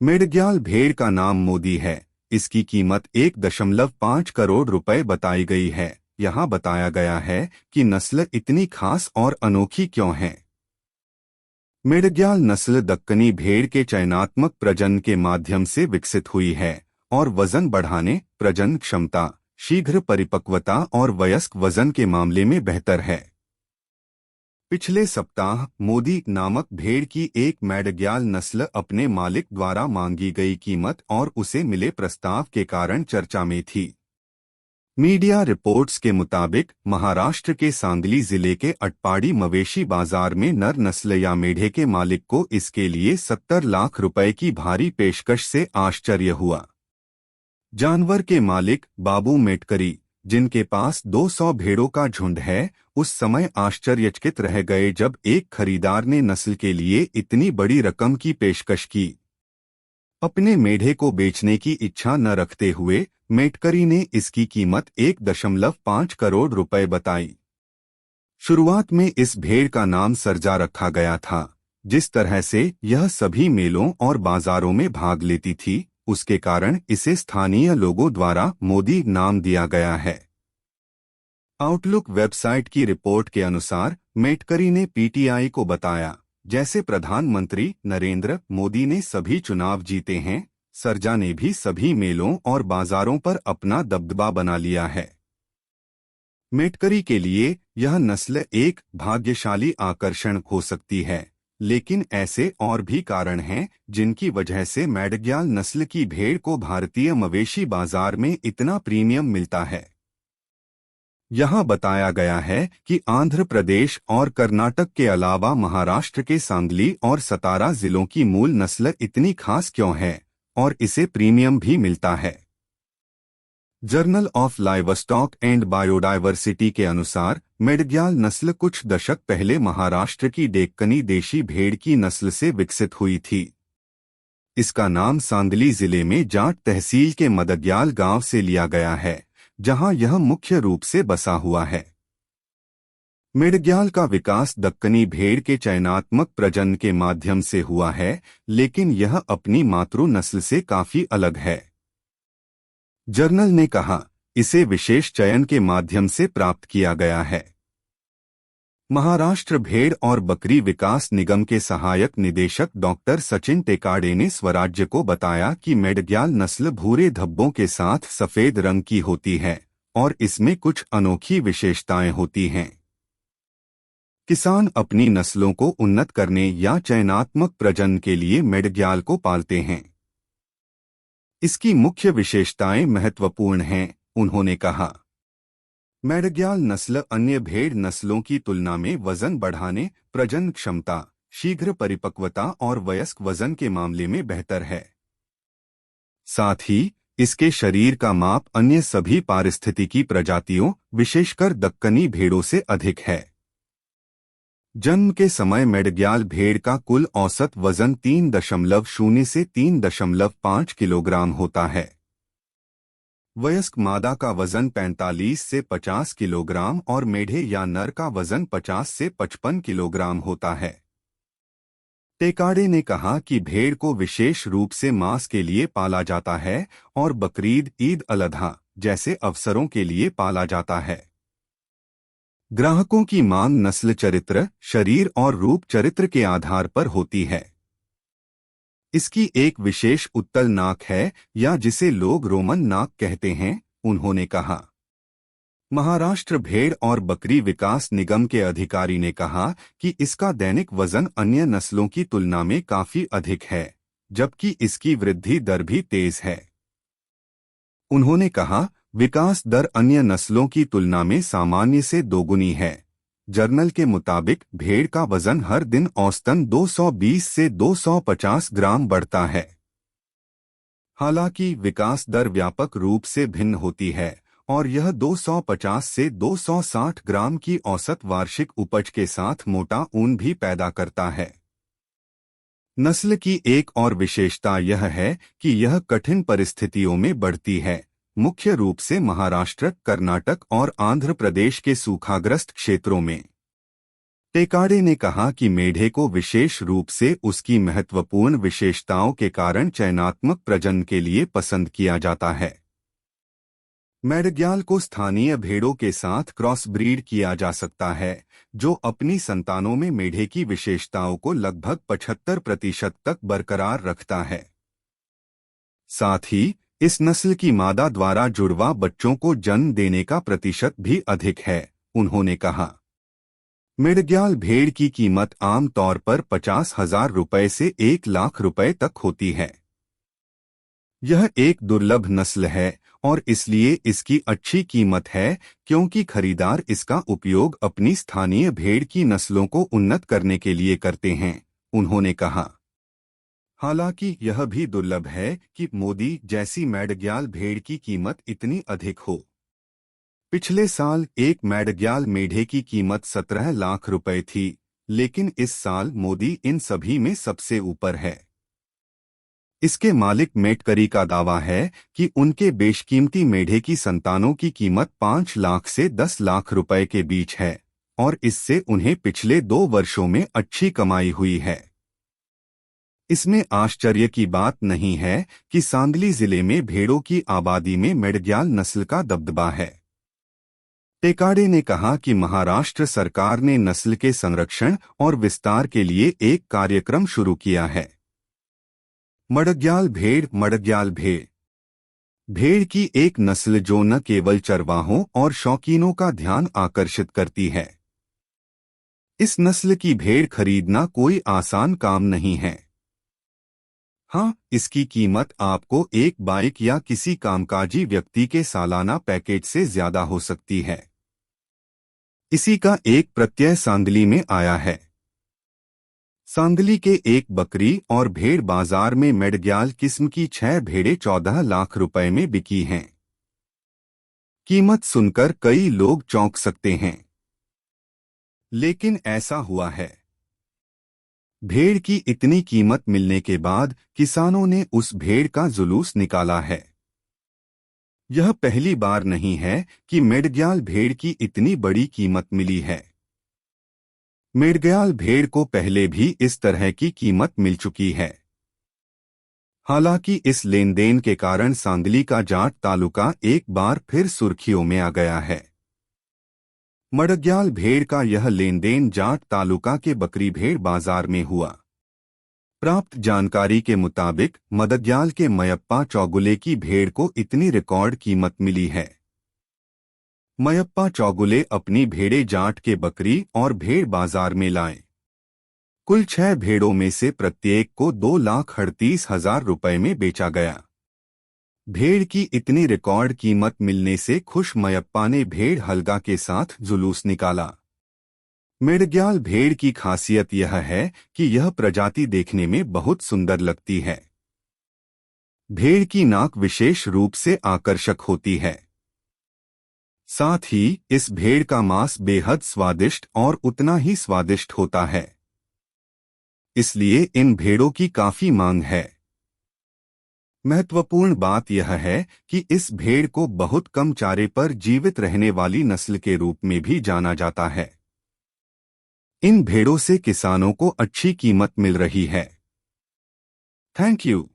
मेडग्याल भेड़ का नाम मोदी है। इसकी कीमत 1.5 करोड़ रुपए बताई गई है। यहाँ बताया गया है कि नस्ल इतनी खास और अनोखी क्यों है। मेडग्याल नस्ल दक्कनी भेड़ के चयनात्मक प्रजनन के माध्यम से विकसित हुई है और वजन बढ़ाने, प्रजनन क्षमता, शीघ्र परिपक्वता और वयस्क वजन के मामले में बेहतर है। पिछले सप्ताह मोदी नामक भेड़ की एक मेडग्याल नस्ल अपने मालिक द्वारा मांगी गई कीमत और उसे मिले प्रस्ताव के कारण चर्चा में थी। मीडिया रिपोर्ट्स के मुताबिक महाराष्ट्र के सांगली जिले के अटपाड़ी मवेशी बाजार में नर नस्ल या मेढ़े के मालिक को इसके लिए 70 लाख रुपए की भारी पेशकश से आश्चर्य हुआ। जानवर के मालिक बाबू मेटकरी, जिनके पास 200 भेड़ों का झुंड है, उस समय आश्चर्यचकित रह गए जब एक खरीदार ने नस्ल के लिए इतनी बड़ी रकम की पेशकश की। अपने मेढ़े को बेचने की इच्छा न रखते हुए मेटकरी ने इसकी कीमत 1.5 करोड़ रुपए बताई। शुरुआत में इस भेड़ का नाम सरजा रखा गया था। जिस तरह से यह सभी मेलों और बाजारों में भाग लेती थी, उसके कारण इसे स्थानीय लोगों द्वारा मोदी नाम दिया गया है। आउटलुक वेबसाइट की रिपोर्ट के अनुसार मेटकरी ने पीटीआई को बताया, जैसे प्रधानमंत्री नरेंद्र मोदी ने सभी चुनाव जीते हैं, सरजा ने भी सभी मेलों और बाजारों पर अपना दबदबा बना लिया है। मेटकरी के लिए यह नस्ल एक भाग्यशाली आकर्षण हो सकती है, लेकिन ऐसे और भी कारण हैं जिनकी वजह से मेडग्याल नस्ल की भेड़ को भारतीय मवेशी बाजार में इतना प्रीमियम मिलता है। यहाँ बताया गया है कि आंध्र प्रदेश और कर्नाटक के अलावा महाराष्ट्र के सांगली और सतारा जिलों की मूल नस्ल इतनी खास क्यों है और इसे प्रीमियम भी मिलता है। Journal of livestock and biodiversity के अनुसार मेडग्याल नस्ल कुछ दशक पहले महाराष्ट्र की डेक्कनी देशी भेड़ की नस्ल से विकसित हुई थी। इसका नाम सांगली जिले में जाट तहसील के मदग्याल गांव से लिया गया है, जहां यह मुख्य रूप से बसा हुआ है। मेडग्याल का विकास दक्कनी भेड़ के चयनात्मक प्रजनन के माध्यम से हुआ है, लेकिन यह अपनी मातृ नस्ल से काफी अलग है। जर्नल ने कहा, इसे विशेष चयन के माध्यम से प्राप्त किया गया है। महाराष्ट्र भेड़ और बकरी विकास निगम के सहायक निदेशक डॉक्टर सचिन टेकाड़े ने स्वराज्य को बताया कि मेडग्याल नस्ल भूरे धब्बों के साथ सफेद रंग की होती है और इसमें कुछ अनोखी विशेषताएं होती हैं। किसान अपनी नस्लों को उन्नत करने या चयनात्मक प्रजनन के लिए मेडग्याल को पालते हैं। इसकी मुख्य विशेषताएं महत्वपूर्ण हैं, उन्होंने कहा। मेडग्याल नस्ल अन्य भेड़ नस्लों की तुलना में वजन बढ़ाने, प्रजनन क्षमता, शीघ्र परिपक्वता और वयस्क वजन के मामले में बेहतर है। साथ ही इसके शरीर का माप अन्य सभी पारिस्थितिकी प्रजातियों, विशेषकर दक्कनी भेड़ों से अधिक है। जन्म के समय मेडग्याल भेड़ का कुल औसत वजन 3.0 से 3.5 किलोग्राम होता है। वयस्क मादा का वजन 45 से 50 किलोग्राम और मेढ़े या नर का वजन 50 से 55 किलोग्राम होता है। टेकाड़े ने कहा कि भेड़ को विशेष रूप से मांस के लिए पाला जाता है और बकरीद, ईद अल अधा जैसे अवसरों के लिए पाला जाता है। ग्राहकों की मांग नस्ल चरित्र, शरीर और रूप चरित्र के आधार पर होती है। इसकी एक विशेष उत्तल नाक है या जिसे लोग रोमन नाक कहते हैं, उन्होंने कहा। महाराष्ट्र भेड़ और बकरी विकास निगम के अधिकारी ने कहा कि इसका दैनिक वजन अन्य नस्लों की तुलना में काफी अधिक है, जबकि इसकी वृद्धि दर भी तेज है। उन्होंने कहा, विकास दर अन्य नस्लों की तुलना में सामान्य से दोगुनी है। जर्नल के मुताबिक भेड़ का वजन हर दिन औसतन 220 से 250 ग्राम बढ़ता है। हालांकि विकास दर व्यापक रूप से भिन्न होती है और यह 250 से 260 ग्राम की औसत वार्षिक उपज के साथ मोटा ऊन भी पैदा करता है। नस्ल की एक और विशेषता यह है कि यह कठिन परिस्थितियों में बढ़ती है, मुख्य रूप से महाराष्ट्र, कर्नाटक और आंध्र प्रदेश के सूखाग्रस्त क्षेत्रों में। टेकाडे ने कहा कि मेढे को विशेष रूप से उसकी महत्वपूर्ण विशेषताओं के कारण चयनात्मक प्रजनन के लिए पसंद किया जाता है। मेढग्याल को स्थानीय भेड़ों के साथ क्रॉस ब्रीड किया जा सकता है, जो अपनी संतानों में मेढे की विशेषताओं को लगभग 75% तक बरकरार रखता है। साथ ही इस नस्ल की मादा द्वारा जुड़वा बच्चों को जन्म देने का प्रतिशत भी अधिक है, उन्होंने कहा। मेढग्याल भेड़ की कीमत आम तौर पर 50,000 रुपए से 1,00,000 रुपए तक होती है। यह एक दुर्लभ नस्ल है और इसलिए इसकी अच्छी कीमत है, क्योंकि खरीदार इसका उपयोग अपनी स्थानीय भेड़ की नस्लों को उन्नत करने के लिए करते हैं, उन्होंने कहा। हालांकि यह भी दुर्लभ है कि मोदी जैसी मेढग्याल भेड़ की कीमत इतनी अधिक हो। पिछले साल एक मेढग्याल मेढे की कीमत 17 लाख रुपए थी, लेकिन इस साल मोदी इन सभी में सबसे ऊपर है। इसके मालिक मेटकरी का दावा है कि उनके बेशकीमती मेढे की संतानों की कीमत 5 लाख से 10 लाख रुपए के बीच है और इससे उन्हें पिछले 2 वर्षों में अच्छी कमाई हुई है। इसमें आश्चर्य की बात नहीं है कि सांगली जिले में भेड़ों की आबादी में मेढग्याल नस्ल का दबदबा है। टेकाडे ने कहा कि महाराष्ट्र सरकार ने नस्ल के संरक्षण और विस्तार के लिए एक कार्यक्रम शुरू किया है। मडग्याल भेड़ भेड़ की एक नस्ल जो न केवल चरवाहों और शौकीनों का ध्यान आकर्षित करती है। इस नस्ल की भेड़ खरीदना कोई आसान काम नहीं है। हाँ, इसकी कीमत आपको एक बाइक या किसी कामकाजी व्यक्ति के सालाना पैकेज से ज्यादा हो सकती है। इसी का एक प्रत्यय सांगली में आया है। सांगली के एक बकरी और भेड़ बाजार में मेढग्याल किस्म की 6 भेड़ें 14 लाख रुपए में बिकी हैं। कीमत सुनकर कई लोग चौंक सकते हैं, लेकिन ऐसा हुआ है। भेड़ की इतनी कीमत मिलने के बाद किसानों ने उस भेड़ का जुलूस निकाला है। यह पहली बार नहीं है कि मेढग्याल भेड़ की इतनी बड़ी कीमत मिली है। मेढग्याल भेड़ को पहले भी इस तरह की कीमत मिल चुकी है। हालांकि इस लेन देन के कारण सांगली का जाट तालुका एक बार फिर सुर्खियों में आ गया है। मडग्याल भेड़ का यह लेन देन जाट तालुका के बकरी भेड़ बाजार में हुआ। प्राप्त जानकारी के मुताबिक मडग्याल के मयप्पा चौगुले की भेड़ को इतनी रिकॉर्ड कीमत मिली है। मयप्पा चौगुले अपनी भेड़ें जाट के बकरी और भेड़ बाजार में लाए। कुल 6 भेड़ों में से प्रत्येक को 2,38,000 रुपए में बेचा गया। भेड़ की इतनी रिकॉर्ड कीमत मिलने से खुश मयप्पा ने भेड़ हलगा के साथ जुलूस निकाला। मेढग्याल भेड़ की खासियत यह है कि यह प्रजाति देखने में बहुत सुंदर लगती है। भेड़ की नाक विशेष रूप से आकर्षक होती है। साथ ही इस भेड़ का मांस बेहद स्वादिष्ट और उतना ही स्वादिष्ट होता है। इसलिए इन भेड़ों की काफी मांग है। महत्वपूर्ण बात यह है कि इस भेड़ को बहुत कम चारे पर जीवित रहने वाली नस्ल के रूप में भी जाना जाता है। इन भेड़ों से किसानों को अच्छी कीमत मिल रही है। Thank you.